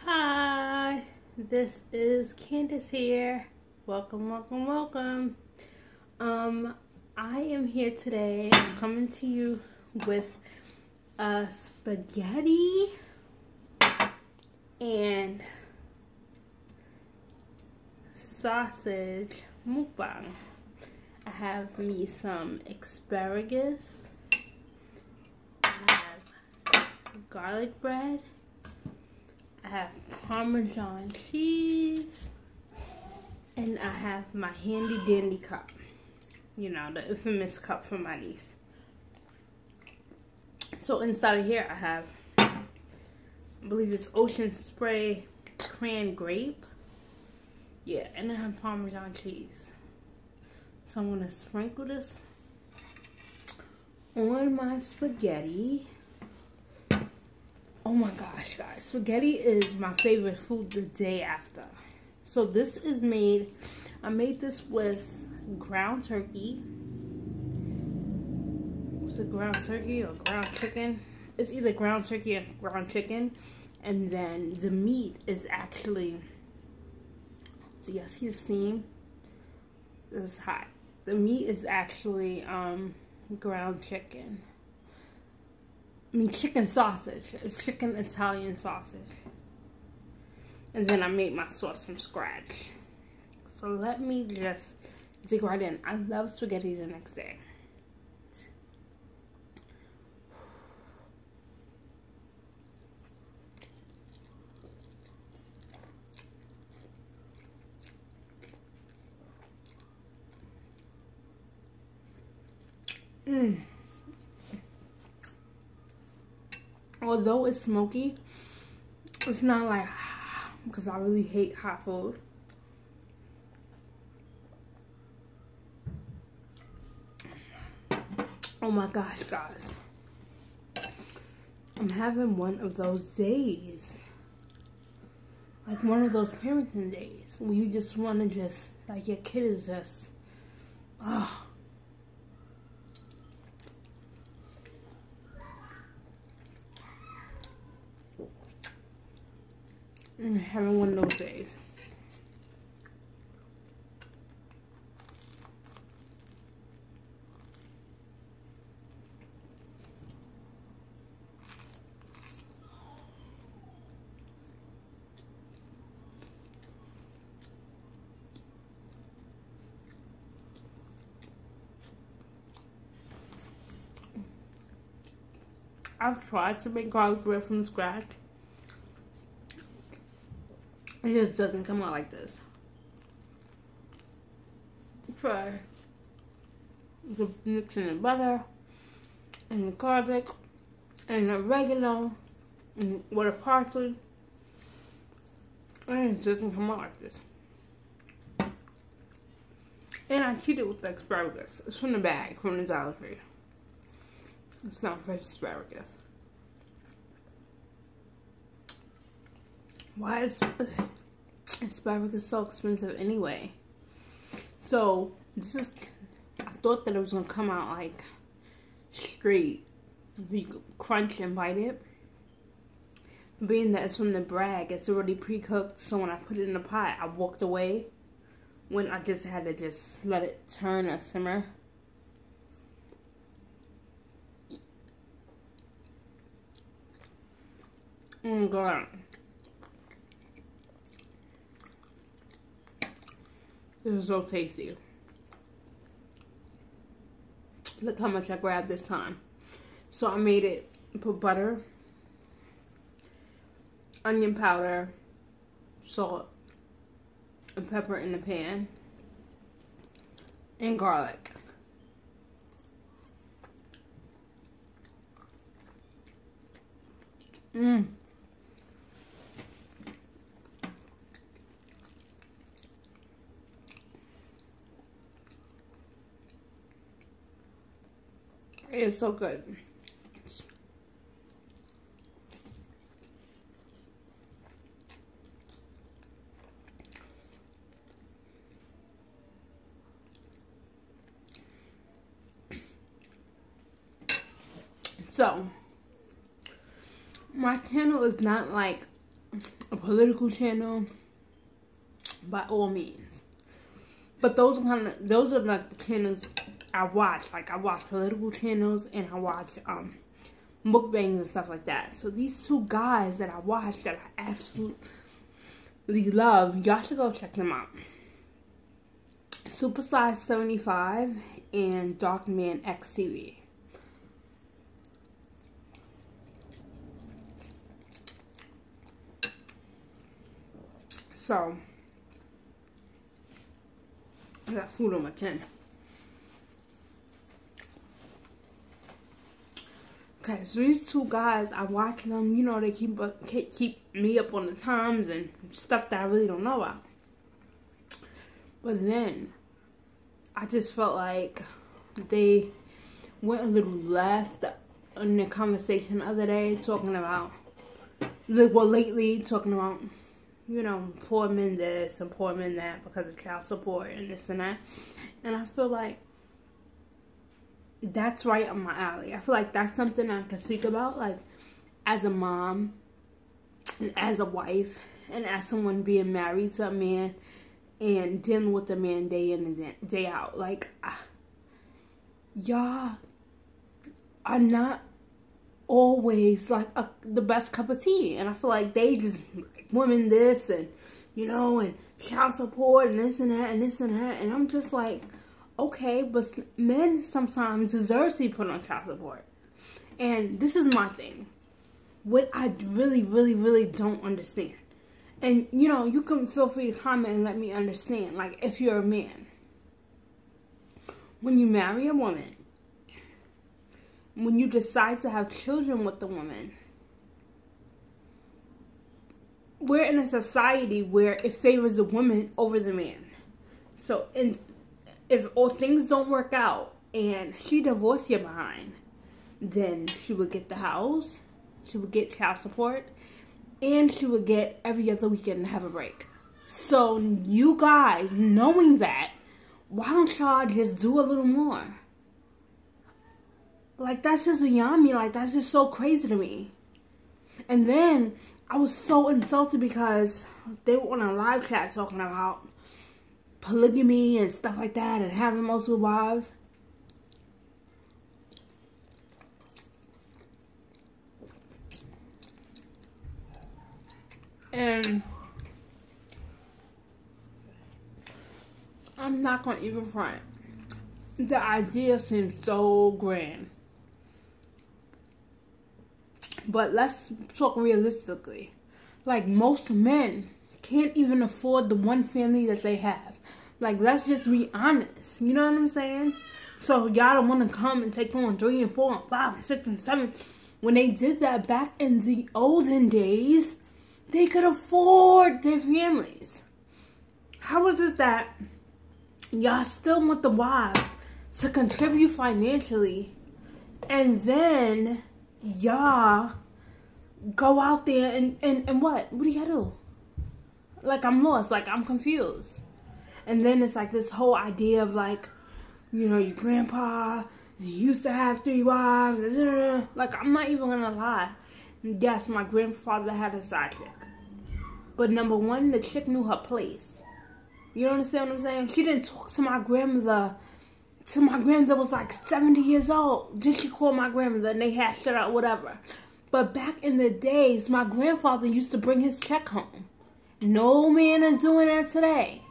Hi, this is Candace here. Welcome, welcome, welcome. I am here today. I'm coming to you with a spaghetti and sausage mukbang. I have me some asparagus. I have garlic bread. I have Parmesan cheese, and I have my handy dandy cup. You know, the infamous cup from my niece. So inside of here I have, I believe it's Ocean Spray cran grape. Yeah, and I have Parmesan cheese. So I'm gonna sprinkle this on my spaghetti. Oh my gosh, guys. Spaghetti is my favorite food the day after. So this is made, I made this with ground turkey. Was it ground turkey or ground chicken? It's either ground turkey or ground chicken. And then the meat is actually, do y'all see the steam? This is hot. The meat is actually ground chicken. I mean chicken sausage. It's chicken Italian sausage. And then I made my sauce from scratch. So let me just dig right in. I love spaghetti the next day. Although it's smoky, it's not like, because I really hate hot food. Oh my gosh, guys. I'm having one of those days. Like one of those parenting days where you just want to just, like your kid is just, oh. I'm having one of those days. I've tried to make garlic bread from scratch. It just doesn't come out like this. Try mixing the butter and the garlic and the oregano and with a parsley, and it doesn't come out like this. And I cheated with the asparagus. It's from the bag from the Dollar Tree. It's not fresh asparagus. Why is asparagus so expensive anyway? So this is, I thought that it was gonna come out like straight. You could crunch and bite it. Being that it's from the bag, it's already pre-cooked. So when I put it in the pot, I walked away when I just had to just let it turn or simmer. Oh my god. This is so tasty. Look how much I grabbed this time. So I made it, put butter, onion powder, salt, and pepper in the pan, and garlic. It is so good. So, my channel is not like a political channel, by all means. But those are like the channels I watch. Like I watch political channels and I watch mukbangs and stuff like that. So these two guys that I watch that I absolutely love, y'all should go check them out. Supasly 75 and Darkman X TV. So I got food on my chin. Okay, so these two guys, I watch them. You know, they keep me up on the times and stuff that I really don't know about. But then I just felt like they went a little left in the conversation the other day, talking about, well, lately talking about, you know, poor men this and poor men that because of child support and this and that. And I feel like that's right up my alley. I feel like that's something I can speak about, like, as a mom, and as a wife, and as someone being married to a man, and dealing with a man day in and day out. Like, y'all are not always, like, the best cup of tea. And I feel like they just, like, women this, and, you know, and child support, and this and that, and this and that. And I'm just like, okay, but men sometimes deserve to be put on child support. And this is my thing. What I really, really, really don't understand. And, you know, you can feel free to comment and let me understand. Like, if you're a man, when you marry a woman, when you decide to have children with the woman, we're in a society where it favors the woman over the man. So, if all things don't work out and she divorced you behind, then she would get the house, she would get child support, and she would get every other weekend to have a break. So you guys, knowing that, why don't y'all just do a little more? Like, that's just beyond me. Like, that's just so crazy to me. And then I was so insulted because they were on a live chat talking about polygamy and stuff like that and having multiple wives. And I'm not gonna even front. The idea seems so grand. But let's talk realistically. Like, most men can't even afford the one family that they have. Like, let's just be honest. You know what I'm saying? So y'all don't want to come and take on 3 and 4 and 5 and 6 and 7. When they did that back in the olden days, they could afford their families. How is it that y'all still want the wives to contribute financially, and then y'all go out there and what? What do you gotta do? Like, I'm lost. Like, I'm confused. And then it's like this whole idea of, like, you know, your grandpa, he used to have 3 wives. Like, I'm not even gonna lie. Yes, my grandfather had a side chick. But number one, the chick knew her place. You understand what I'm saying? She didn't talk to my grandmother till my grandmother was like 70 years old. Then she called my grandmother and they hashed it out, whatever. But back in the days, my grandfather used to bring his check home. No man is doing that today.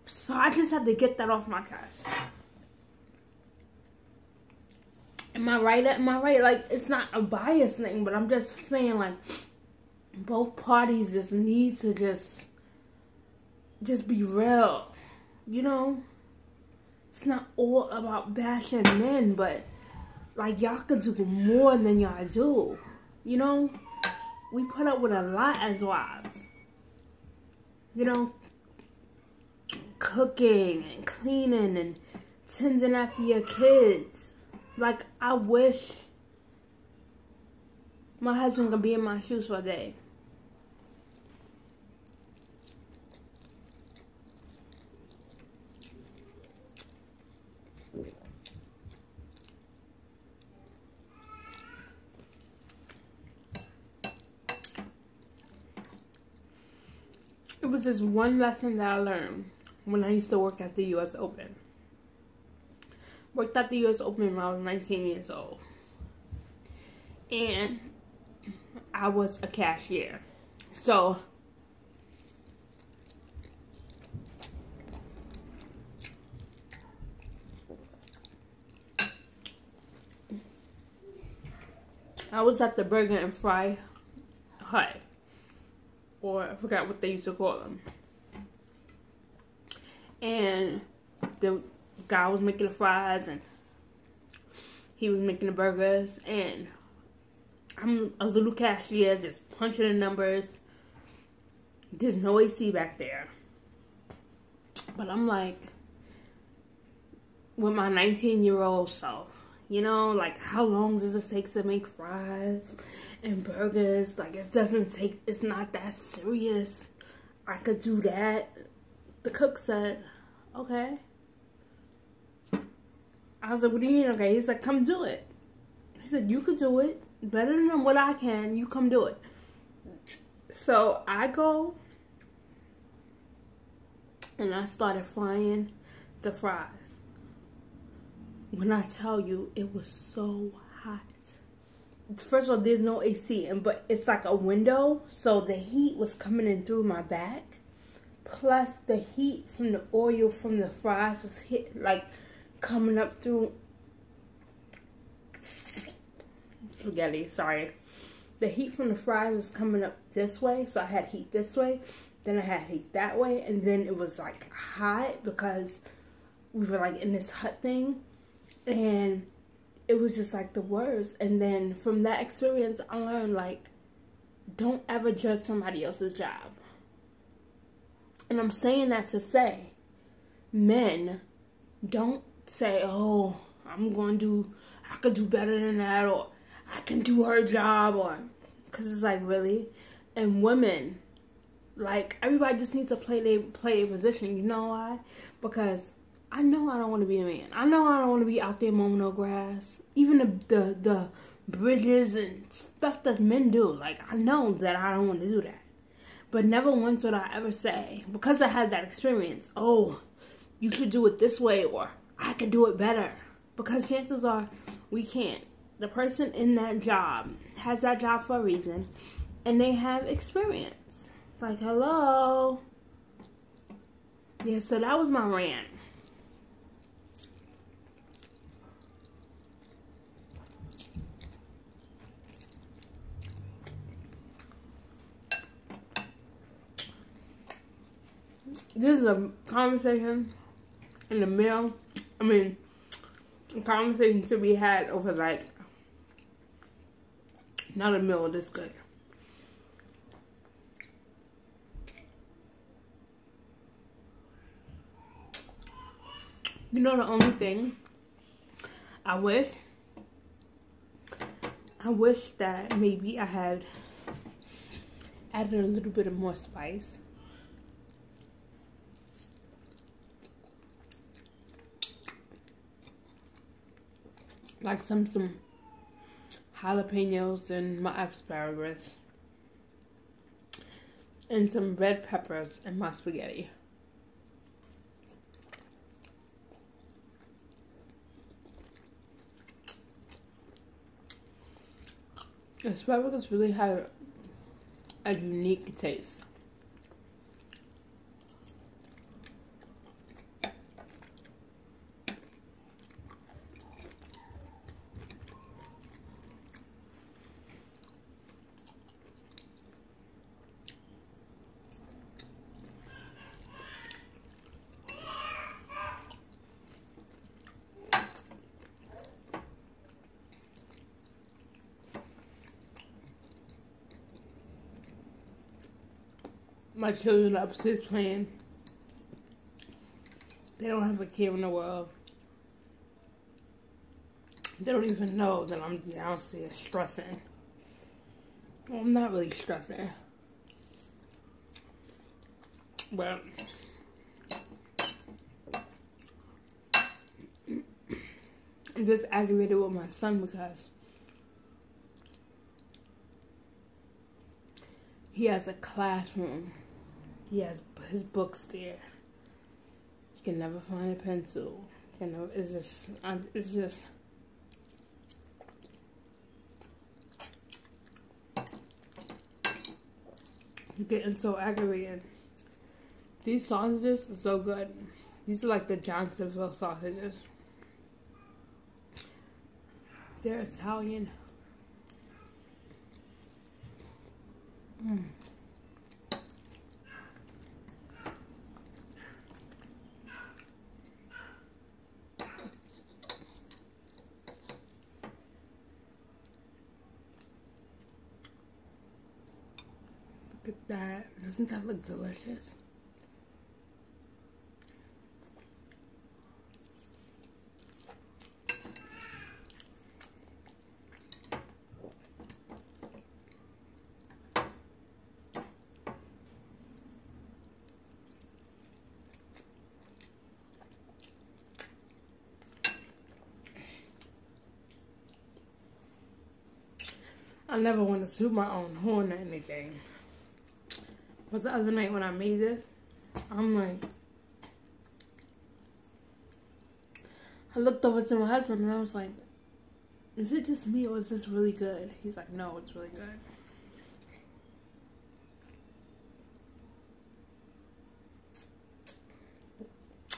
So I just had to get that off my chest. Am I right? Am I right? Like, it's not a bias thing, but I'm just saying, like, both parties just need to just be real. You know? It's not all about bashing men, but, like, y'all could do more than y'all do. You know? We put up with a lot as wives. You know? Cooking and cleaning and tending after your kids. Like, I wish my husband could be in my shoes for a day. It was this one lesson that I learned when I used to work at the U.S. Open. Worked at the U.S. Open when I was 19 years old. And I was a cashier. So I was at the Burger and Fry Hut, or I forgot what they used to call them. And the guy was making the fries and he was making the burgers, and I'm a little cashier just punching the numbers. There's no AC back there. But I'm like, with my 19-year-old self, you know, like, how long does it take to make fries and burgers? Like, it doesn't take, it's not that serious. I could do that. The cook said, okay. I was like, what do you mean, okay? He's like, come do it. He said, you could do it better than what I can. You come do it. So I go and I started frying the fries. When I tell you, it was so hot. First of all, there's no AC, but it's like a window, so the heat was coming in through my back. Plus, the heat from the oil from the fries was coming up through spaghetti. Sorry, the heat from the fries was coming up this way, so I had heat this way. Then I had heat that way, and then it was like hot because we were like in this hut thing. And it was just like the worst. And then from that experience, I learned, like, don't ever judge somebody else's job. And I'm saying that to say, men, don't say, oh, I could do better than that, or I can do her job, or, because it's like, really? And women, like, everybody just needs to play their position. You know why? Because I know I don't want to be a man. I know I don't want to be out there mowing no grass. Even the bridges and stuff that men do. Like, I know that I don't want to do that. But never once would I ever say, because I had that experience, oh, you could do it this way, or I could do it better. Because chances are, we can't. The person in that job has that job for a reason, and they have experience. Like, hello. Yeah, so that was my rant. This is a conversation in the meal. A conversation to be had over, like, not a meal this good. You know, the only thing I wish that maybe I had added a little bit of more spice. Like some jalapenos in my asparagus. And some red peppers in my spaghetti. Asparagus really had a unique taste. My children upstairs playing. They don't have a care in the world. They don't even know that I'm downstairs stressing. Well, I'm not really stressing. But I'm just aggravated with my son because he has a classroom He has his books there. You can never find a pencil. You know, it's just getting so aggravated. These sausages are so good. These are like the Johnsonville sausages. They're Italian. Look at that. Doesn't that look delicious? I never want to toot my own horn or anything. But the other night when I made this, I'm like, I looked over to my husband and I was like, is it just me or is this really good? He's like, no, it's really good.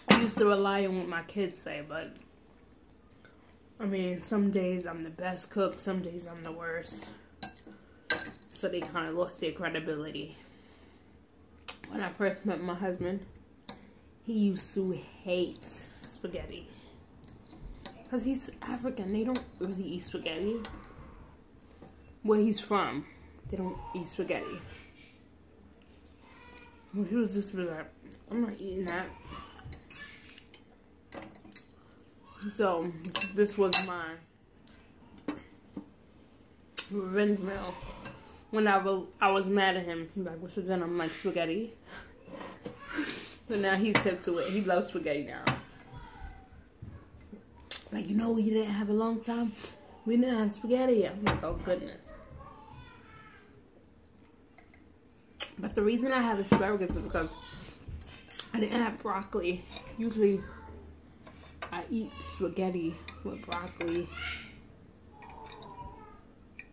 I used to rely on what my kids say, but I mean, some days I'm the best cook, some days I'm the worst. So they kind of lost their credibility. When I first met my husband, he used to hate spaghetti. Because he's African, they don't really eat spaghetti. Where he's from, they don't eat spaghetti. He was just like, I'm not eating that. So, this was my revenge meal. When I was mad at him, he's like, what's for dinner? I'm like, spaghetti. So now he's hip to it. He loves spaghetti now. Like, you know, we didn't have a long time. We didn't have spaghetti. I'm like, oh, goodness. But the reason I have asparagus is because I didn't have broccoli. Usually, I eat spaghetti with broccoli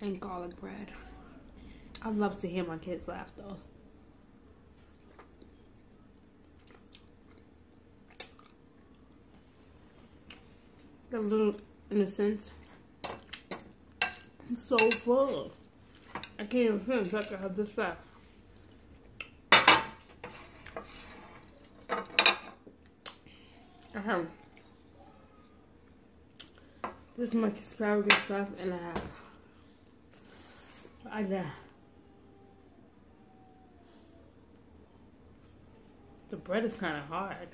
and garlic bread. I love to hear my kids laugh, though. They're a little innocent. I'm so full. I can't even finish. I can have this left. I have this much asparagus left, and I got the bread is kind of hard.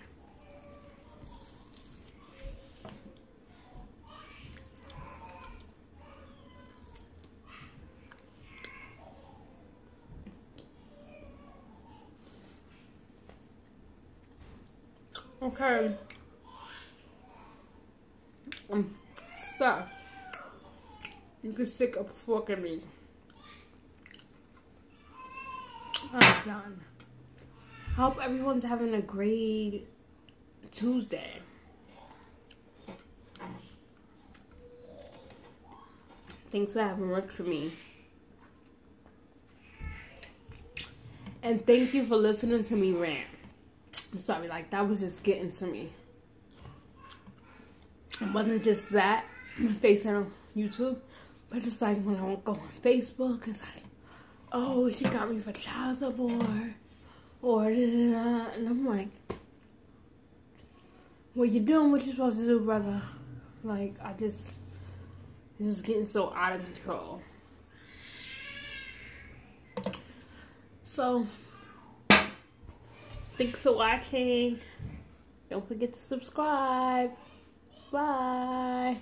Okay. Stuff. You can stick a fork in me. I'm done. Hope everyone's having a great Tuesday. Thanks for having worked for me. And thank you for listening to me rant. I'm sorry, like, that was just getting to me. It wasn't just that they said on YouTube, but it's like when I go on Facebook, it's like, oh, she got me for child support, or da-da-da. And I'm like, well, you're doing what you're supposed to do, brother. Like, this is getting so out of control. So, thanks for watching. Don't forget to subscribe. Bye.